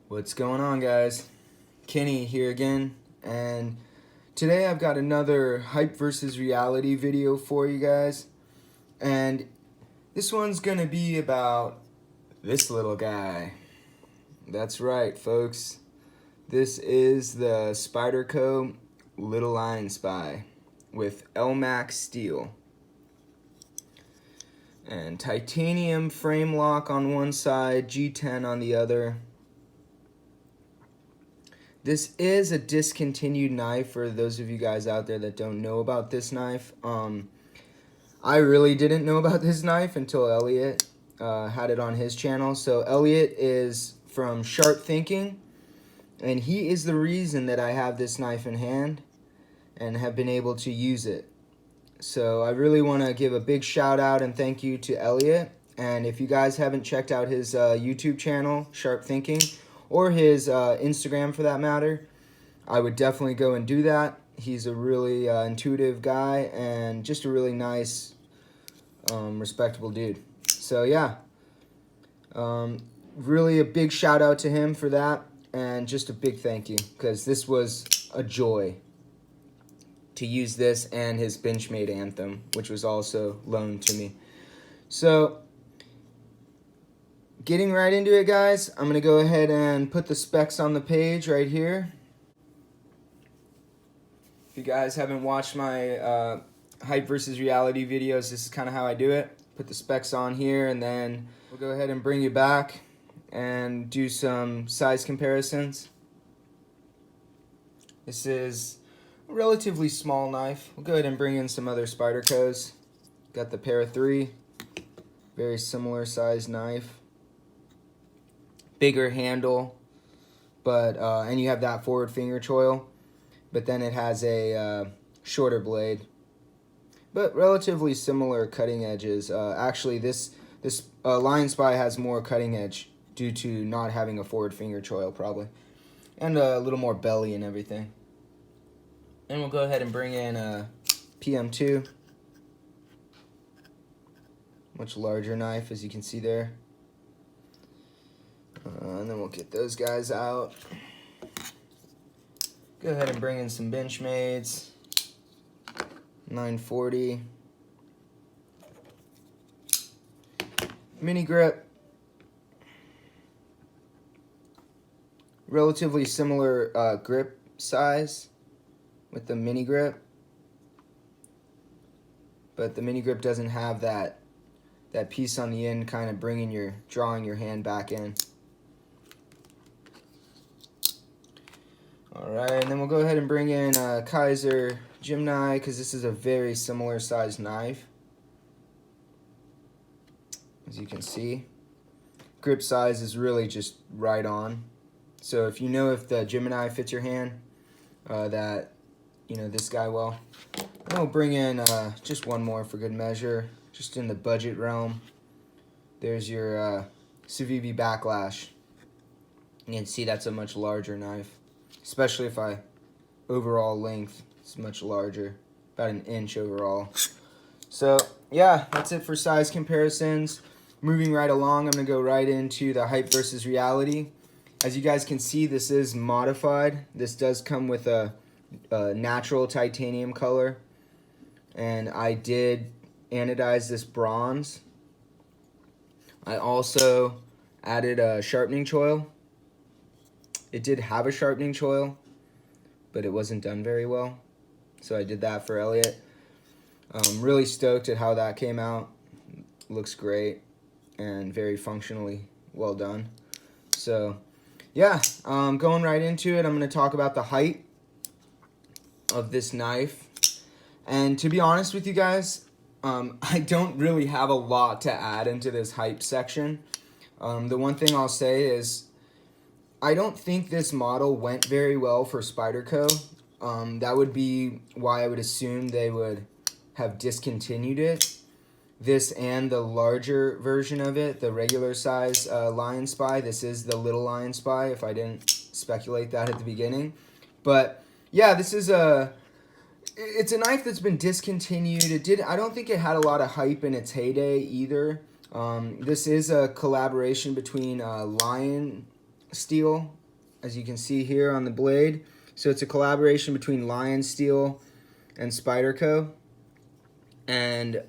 What's going on, guys? Kenny here again, and today I've got another hype versus reality video for you guys, and this one's gonna be about this little guy. That's right, folks. This is the Spyderco Lil Lionspy with Elmax steel and titanium frame lock on one side, G10 on the other. This is a discontinued knife for those of you guys out there that don't know about this knife. I really didn't know about this knife until Elliot had it on his channel. So Elliot is from Sharpening, and he is the reason that I have this knife in hand and have been able to use it. So I really want to give a big shout out and thank you to Elliot. And if you guys haven't checked out his YouTube channel, Sharpening, or his Instagram for that matter, I would definitely go and do that. He's a really intuitive guy and just a really nice, respectable dude. So yeah, really a big shout out to him for that, and just a big thank you, because this was a joy to use this and his Benchmade Anthem, which was also loaned to me. So getting right into it, guys, I'm going to go ahead and put the specs on the page right here. If you guys haven't watched my hype versus reality videos, this is kind of how I do it. Put the specs on here, and then we'll go ahead and bring you back and do some size comparisons. This is a relatively small knife. We'll go ahead and bring in some other Spydercos. Got the Para 3, very similar size knife. Bigger handle, but and you have that forward finger choil, but then it has a shorter blade, but relatively similar cutting edges. Actually, this Lionspy has more cutting edge due to not having a forward finger choil, probably, and a little more belly and everything. And we'll go ahead and bring in a PM2, much larger knife, as you can see there. And then we'll get those guys out. Go ahead and bring in some Benchmades. 940. Mini grip. Relatively similar grip size with the mini grip. But the mini grip doesn't have that piece on the end kind of drawing your hand back in. Alright, and then we'll go ahead and bring in Kaiser Gemini, because this is a very similar sized knife, as you can see. Grip size is really just right on. So if you know if the Gemini fits your hand, that you know this guy well. And we'll bring in just one more for good measure, just in the budget realm. There's your Civivi Backlash. You can see that's a much larger knife. Especially if overall length is much larger, about an inch overall. So yeah, that's it for size comparisons. Moving right along, I'm gonna go right into the hype versus reality. As you guys can see, this is modified. This does come with a natural titanium color, and I did anodize this bronze. I also added a sharpening choil. It did have a sharpening choil, but it wasn't done very well. So I did that for Elliot. Really stoked at how that came out. Looks great and very functionally well done. So yeah, going right into it, I'm going to talk about the height of this knife. And to be honest with you guys, I don't really have a lot to add into this hype section. The one thing I'll say is, I don't think this model went very well for Spyderco. That would be why I would assume they would have discontinued it. This and the larger version of it, the regular size Lionspy. This is the Lil Lionspy, if I didn't speculate that at the beginning. But yeah, this is it's a knife that's been discontinued. I don't think it had a lot of hype in its heyday either. This is a collaboration between Lionsteel, as you can see here on the blade. So it's a collaboration between Lionsteel and Spyderco. And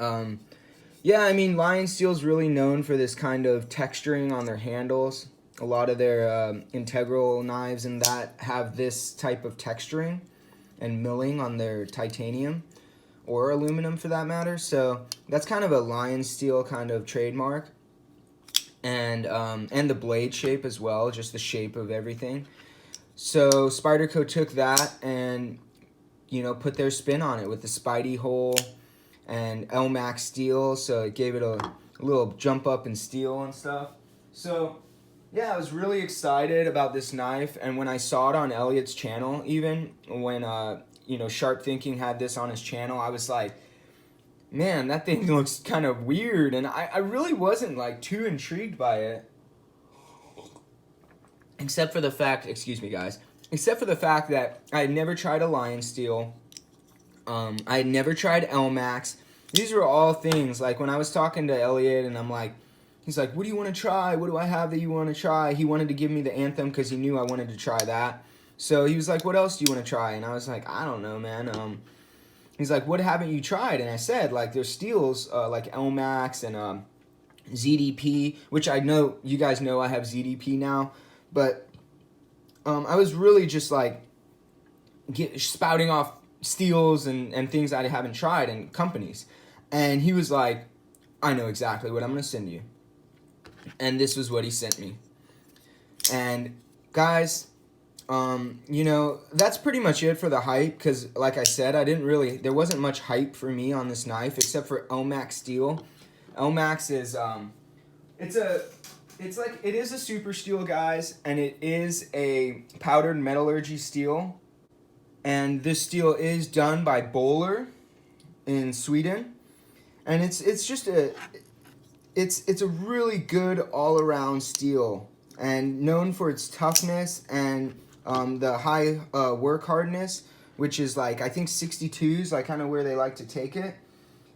yeah, I mean, Lionsteel is really known for this kind of texturing on their handles. A lot of their integral knives and that have this type of texturing and milling on their titanium or aluminum for that matter. So that's kind of a Lionsteel kind of trademark. And the blade shape as well, just the shape of everything. So Spyderco took that and, you know, put their spin on it with the Spidey hole and Elmax steel, so it gave it a little jump up in steel and stuff. So yeah, I was really excited about this knife, and when I saw it on Elliot's channel, even when you know, Sharp Thinking had this on his channel, I was like, man, that thing looks kind of weird, and I really wasn't like too intrigued by it, except for the fact, excuse me guys, except for the fact that I had never tried a Lionsteel. I had never tried Elmax. These were all things, like when I was talking to Elliot and I'm like, he's like, what do you want to try? What do I have that you want to try? He wanted to give me the Anthem because he knew I wanted to try that. So he was like, what else do you want to try? And I was like, I don't know, man. He's like, what haven't you tried? And I said, like, there's steels like Elmax and ZDP, which I know, you guys know I have ZDP now. But I was really just like spouting off steels and things I haven't tried and companies. And he was like, I know exactly what I'm going to send you. And this was what he sent me. And guys, you know, that's pretty much it for the hype, because like I said, there wasn't much hype for me on this knife except for Elmax steel. Elmax is, it is a super steel, guys, and it is a powdered metallurgy steel. And this steel is done by Bowler in Sweden, and it's a really good all-around steel, and known for its toughness and the high work hardness, which is like, I think 62s, like kind of where they like to take it.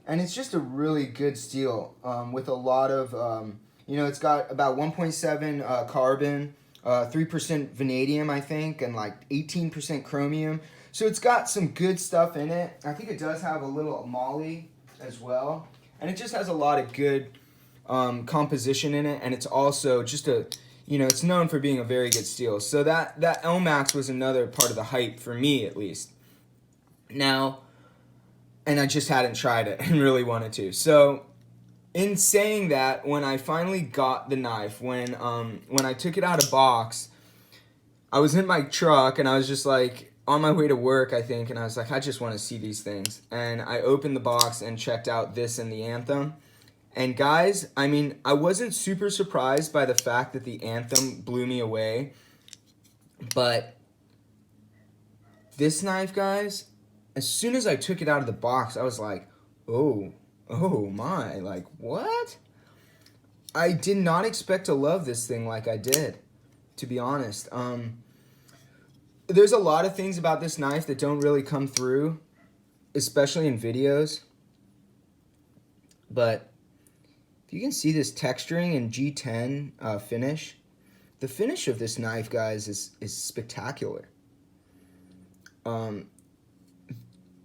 And it's just a really good steel with a lot of, you know, it's got about 1.7 carbon, 3% vanadium, I think, and like 18% chromium. So it's got some good stuff in it. I think it does have a little moly as well. And it just has a lot of good composition in it. And it's also just a, you know, it's known for being a very good steel. So that Elmax was another part of the hype for me, at least. Now, and I just hadn't tried it and really wanted to. So in saying that, when I finally got the knife, when I took it out of box, I was in my truck and I was just like on my way to work, I think, and I was like, I just want to see these things. And I opened the box and checked out this and the Anthem. And guys, I mean, I wasn't super surprised by the fact that the Anthem blew me away. But this knife, guys, as soon as I took it out of the box, I was like, oh my, like, what? I did not expect to love this thing like I did, to be honest. There's a lot of things about this knife that don't really come through, especially in videos. But if you can see this texturing and G10 finish, the finish of this knife, guys, is spectacular.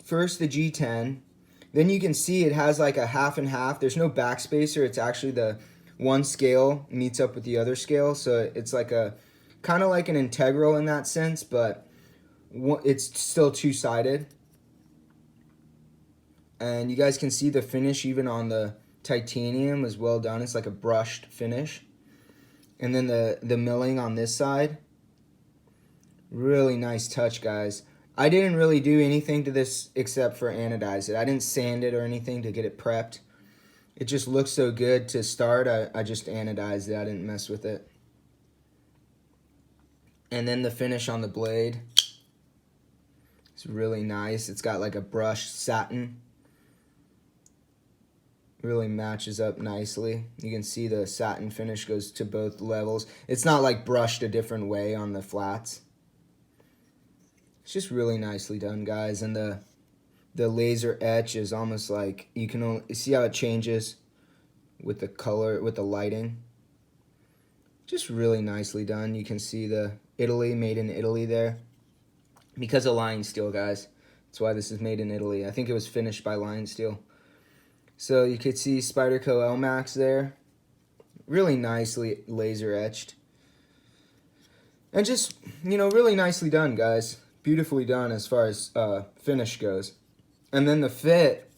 First the G10, then you can see it has like a half and half. There's no backspacer. It's actually the one scale meets up with the other scale, so it's like a kind of like an integral in that sense, but it's still two-sided. And you guys can see the finish even on the titanium is well done. It's like a brushed finish. And then the milling on this side, really nice touch, guys. I didn't really do anything to this except for anodize it. I didn't sand it or anything to get it prepped. It just looks so good to start. I just anodized it. I didn't mess with it. And then the finish on the blade, it's really nice. It's got like a brushed satin. Really matches up nicely. You can see the satin finish goes to both levels. It's not like brushed a different way on the flats. It's just really nicely done, guys. And the laser etch is almost like, you can only see how it changes with the color, with the lighting. Just really nicely done. You can see the Italy, made in Italy there. Because of Lionsteel, guys. That's why this is made in Italy. I think it was finished by Lionsteel. So you could see Spyderco Elmax there. Really nicely laser etched. And just, you know, really nicely done, guys. Beautifully done as far as finish goes. And then the fit,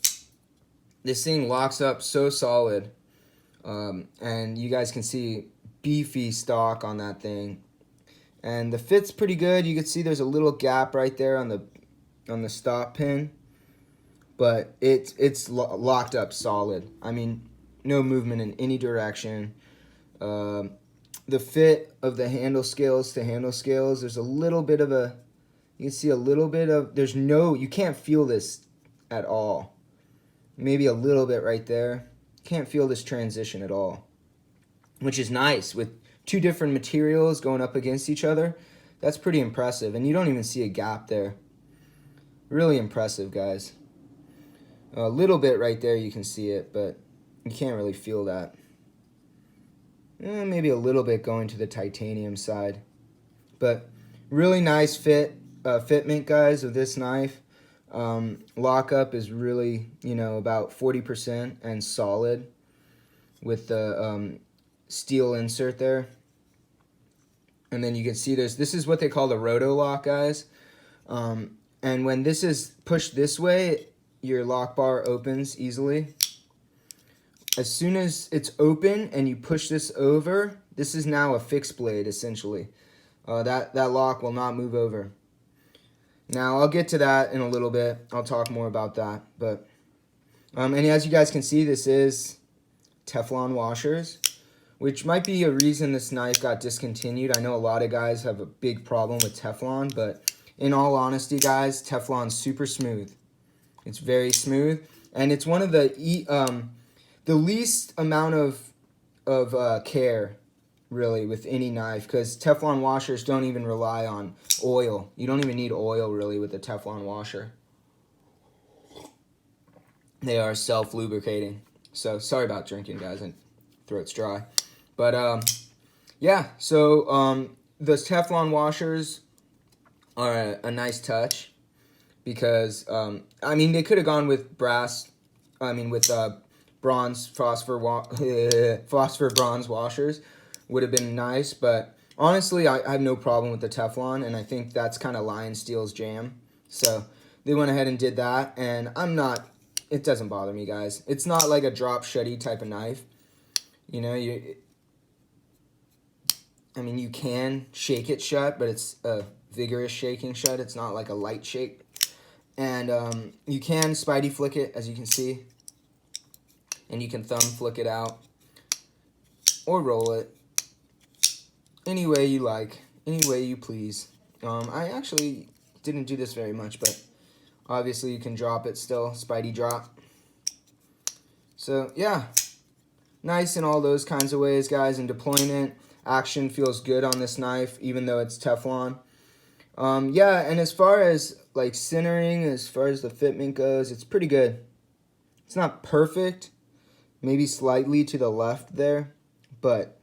this thing locks up so solid. And you guys can see beefy stock on that thing. And the fit's pretty good. You can see there's a little gap right there on the stop pin. But it's locked up solid. I mean, no movement in any direction. The fit of the handle scales to handle scales, there's a little bit of a, you can see a little bit of, you can't feel this at all. Maybe a little bit right there. Can't feel this transition at all, which is nice. With two different materials going up against each other, that's pretty impressive. And you don't even see a gap there. Really impressive, guys. A little bit right there, you can see it, but you can't really feel that. Maybe a little bit going to the titanium side. But really nice fitment, guys, of this knife. Lockup is really, you know, about 40% and solid with the steel insert there. And then you can see this is what they call the roto lock, guys. And when this is pushed this way, your lock bar opens easily. As soon as it's open and you push this over, this is now a fixed blade, essentially. That lock will not move over. Now, I'll get to that in a little bit. I'll talk more about that. But and as you guys can see, this is Teflon washers, which might be a reason this knife got discontinued. I know a lot of guys have a big problem with Teflon, but in all honesty, guys, Teflon's super smooth. It's very smooth, and it's one of the least amount of care, really, with any knife, because Teflon washers don't even rely on oil. You don't even need oil, really, with a Teflon washer. They are self-lubricating. So, sorry about drinking, guys, and throat's dry. But, yeah, so those Teflon washers are a nice touch, because, I mean, they could have gone with bronze phosphor bronze washers. Would have been nice, but honestly, I have no problem with the Teflon, and I think that's kind of Lionsteel's jam. So they went ahead and did that, and it doesn't bother me, guys. It's not like a drop shutty type of knife. You know, you can shake it shut, but it's a vigorous shaking shut. It's not like a light shake. And you can Spidey flick it, as you can see. And you can thumb flick it out. Or roll it. Any way you like. Any way you please. I actually didn't do this very much, but obviously you can drop it still. Spidey drop. So, yeah. Nice in all those kinds of ways, guys. And deployment, action feels good on this knife, even though it's Teflon. Yeah, and as far as like centering, as far as the fitment goes, it's pretty good. It's not perfect, maybe slightly to the left there, but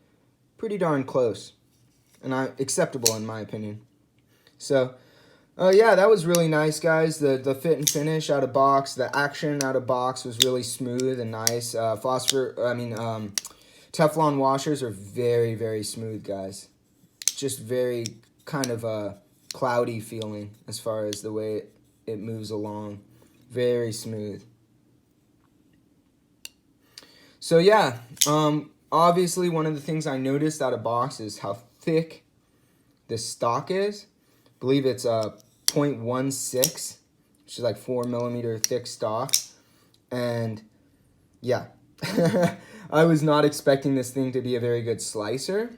pretty darn close, and acceptable in my opinion. So, yeah, that was really nice, guys. The fit and finish out of box, the action out of box was really smooth and nice. Teflon washers are very, very smooth, guys. Just very kind of cloudy feeling as far as the way it moves along. Very smooth. So yeah, obviously one of the things I noticed out of box is how thick the stock is. I believe it's 0.16, which is like 4 millimeter thick stock. And yeah, I was not expecting this thing to be a very good slicer.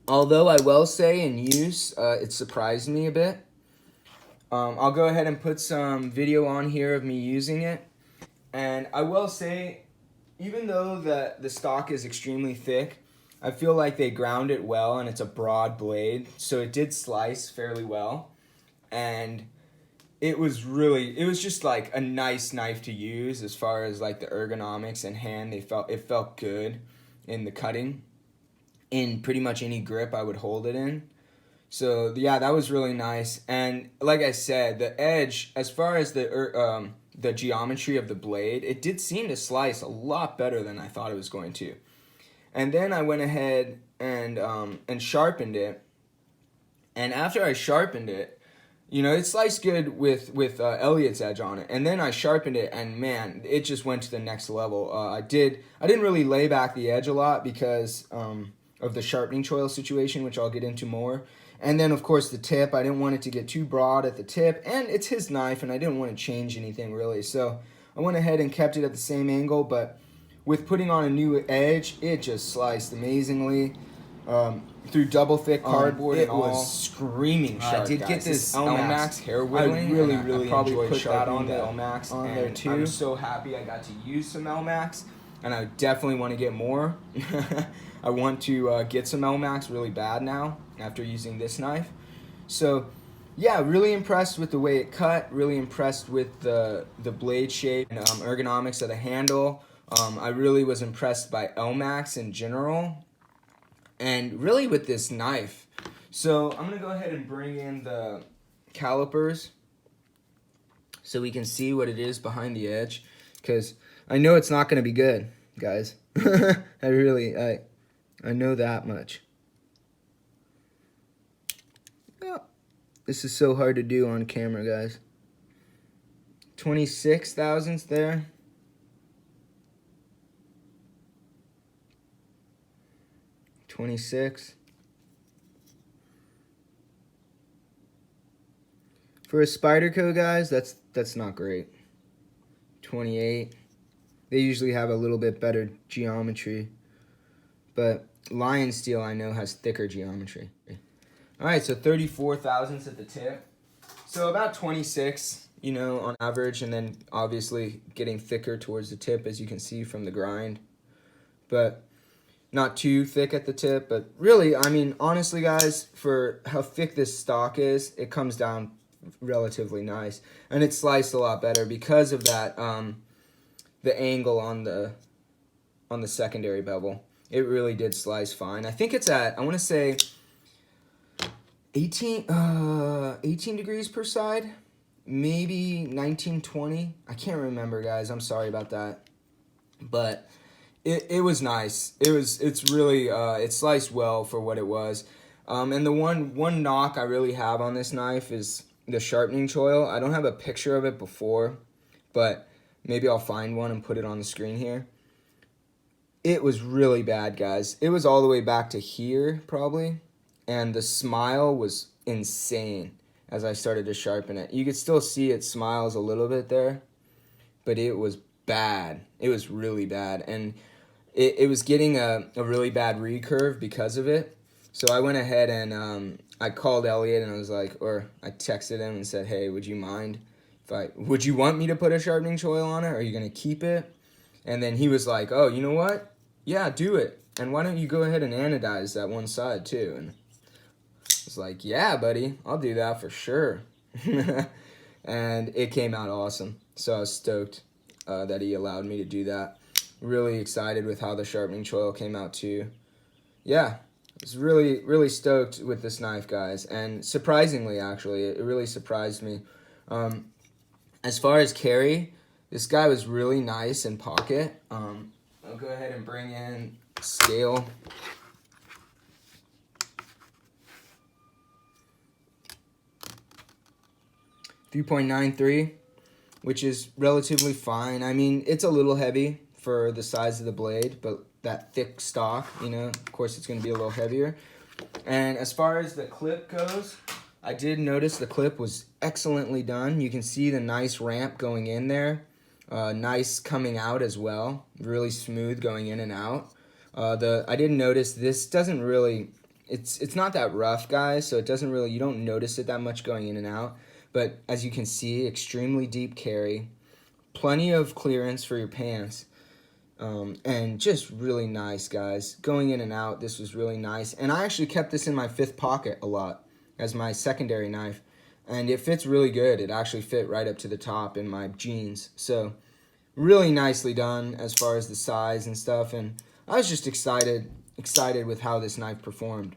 Although I will say in use, it surprised me a bit. I'll go ahead and put some video on here of me using it. And I will say, even though the stock is extremely thick, I feel like they ground it well, and it's a broad blade. So it did slice fairly well. And it was just like a nice knife to use as far as like the ergonomics and hand. It felt good in the cutting. in pretty much any grip I would hold it in. So yeah, that was really nice. And like I said, the edge, as far as the geometry of the blade, it did seem to slice a lot better than I thought it was going to. And then I went ahead and sharpened it. And after I sharpened it, you know, it sliced good with Elliot's edge on it. And then I sharpened it, and man, it just went to the next level. I didn't really lay back the edge a lot because of the sharpening choil situation, which I'll get into more. And then, of course, the tip. I didn't want it to get too broad at the tip. And it's his knife, and I didn't want to change anything, really. So I went ahead and kept it at the same angle. But with putting on a new edge, it just sliced amazingly. Through double thick cardboard and all. It was screaming sharp, I did guys. Get this Elmax hair whittling. I really probably put that on the Elmax on there, too. I'm so happy I got to use some Elmax. And I definitely want to get more. I want to get some Elmax really bad now after using this knife. So, yeah, really impressed with the way it cut. Really impressed with the blade shape and ergonomics of the handle. I really was impressed by Elmax in general. And really with this knife. So I'm going to go ahead and bring in the calipers so we can see what it is behind the edge. Because I know it's not going to be good, guys. I know that much. Oh, this is so hard to do on camera, guys. 26 thousandths there. $26. For a Spyderco, guys, that's not great. 28. They usually have a little bit better geometry, but Lionsteel I know has thicker geometry. All right, so 34 thousandths at the tip. So about 26, you know, on average, and then obviously getting thicker towards the tip, as you can see from the grind. But not too thick at the tip, but really, I mean, honestly, guys, for how thick this stock is, it comes down relatively nice. And it's sliced a lot better because of that, the angle on the secondary bevel. It really did slice fine. I think it's at, I want to say, 18 degrees per side, maybe 19, 20. I can't remember, guys. I'm sorry about that. But it was nice. It's really it sliced well for what it was. And the one knock I really have on this knife is the sharpening choil. I don't have a picture of it before, but maybe I'll find one and put it on the screen here. It was really bad, guys. It was all the way back to here, probably. And the smile was insane as I started to sharpen it. You could still see it smiles a little bit there, but it was bad. It was really bad. And it was getting a really bad recurve because of it. So I went ahead and I called Elliot and I was like, or I texted him and said, hey, would you mind would you want me to put a sharpening choil on it? Or are you going to keep it? And then he was like, oh, you know what? Yeah, do it. And why don't you go ahead and anodize that one side too? And I was like, yeah, buddy, I'll do that for sure. And it came out awesome. So I was stoked that he allowed me to do that. Really excited with how the sharpening choil came out too. Yeah, I was really, really stoked with this knife, guys. And surprisingly, actually, it really surprised me. As far as carry, this guy was really nice in pocket. I'll go ahead and bring in scale. .93, which is relatively fine. I mean, it's a little heavy for the size of the blade, but that thick stock, you know, of course it's going to be a little heavier. And as far as the clip goes, I did notice the clip was excellently done. You can see the nice ramp going in there. Nice coming out as well. Really smooth going in and out. I didn't notice this doesn't really, it's not that rough, guys, so it doesn't really, you don't notice it that much going in and out. But as you can see, extremely deep carry. Plenty of clearance for your pants. And just really nice, guys. Going in and out, this was really nice. And I actually kept this in my fifth pocket a lot as my secondary knife. And it fits really good. It actually fit right up to the top in my jeans. So really nicely done as far as the size and stuff. And I was just excited excited with how this knife performed.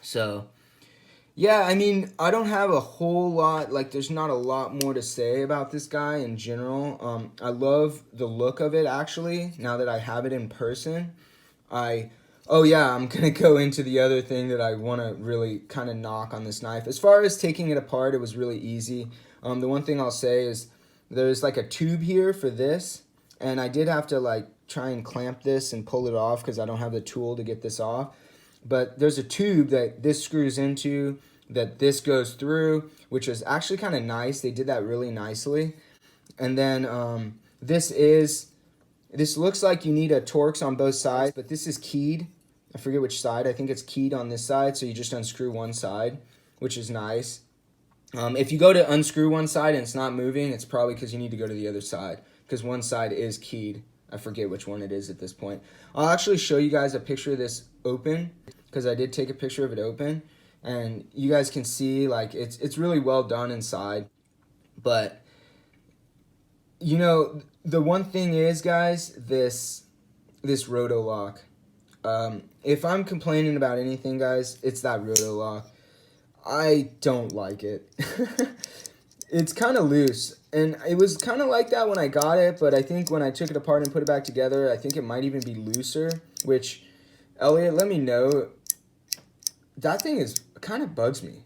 So yeah, I mean, I don't have a whole lot, like there's not a lot more to say about this guy in general. I love the look of it, actually, now that I have it in person. Oh yeah, I'm gonna go into the other thing that I want to really kind of knock on this knife. As far as taking it apart, it was really easy. The one thing I'll say is there's like a tube here for this, and I did have to like try and clamp this and pull it off because I don't have the tool to get this off. But there's a tube that this screws into, that this goes through, which is actually kind of nice. They did that really nicely. And then this looks like you need a Torx on both sides, but this is keyed. I forget which side. I think it's keyed on this side, so you just unscrew one side, which is nice. If you go to unscrew one side and it's not moving, it's probably because you need to go to the other side, because one side is keyed. I forget which one it is at this point. I'll actually show you guys a picture of this open, because I did take a picture of it open, and you guys can see like it's really well done inside. But you know, the one thing is, guys, this roto lock. If I'm complaining about anything, guys, it's that roto lock. I don't like it. It's kind of loose, and it was kind of like that when I got it, but I think when I took it apart and put it back together, I think it might even be looser, which, Elliot, let me know. That thing kind of bugs me,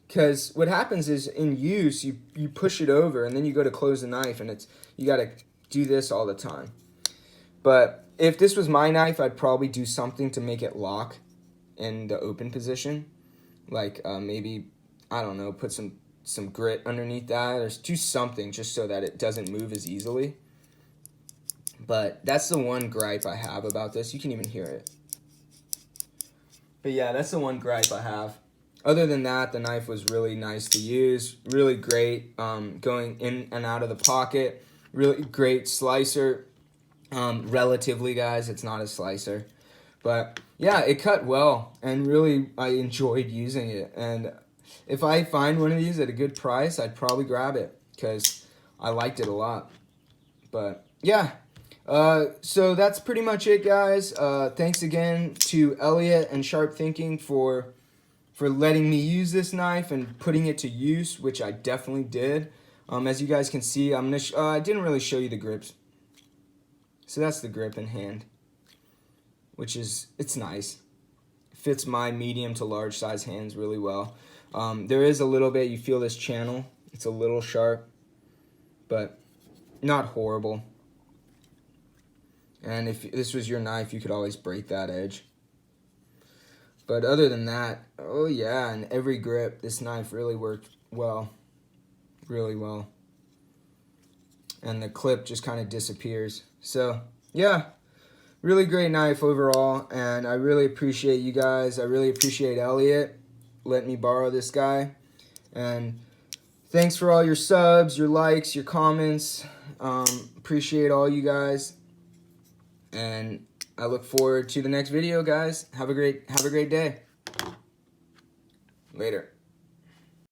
because what happens is in use, you push it over, and then you go to close the knife, and you got to do this all the time. But if this was my knife, I'd probably do something to make it lock in the open position, like maybe, I don't know, put some grit underneath that, or do something just so that it doesn't move as easily. But that's the one gripe I have about this. You can even hear it. But yeah, that's the one gripe I have. Other than that, the knife was really nice to use, really great going in and out of the pocket, really great slicer. Relatively, guys, it's not a slicer. But yeah, it cut well, and really I enjoyed using it. And if I find one of these at a good price, I'd probably grab it, because I liked it a lot. But yeah, so that's pretty much it, guys. Thanks again to Elliot and Sharp Thinking for letting me use this knife and putting it to use, which I definitely did. As you guys can see, I didn't really show you the grips. So that's the grip in hand, which it's nice. It fits my medium to large size hands really well. There is a little bit, you feel this channel. It's a little sharp, but not horrible. And if this was your knife, you could always break that edge. But other than that, oh yeah, and every grip, this knife really worked well. Really well. And the clip just kind of disappears. So, yeah, really great knife overall. And I really appreciate you guys. I really appreciate Elliot letting me borrow this guy. And thanks for all your subs, your likes, your comments. Appreciate all you guys. And I look forward to the next video, guys. Have a great day. Later.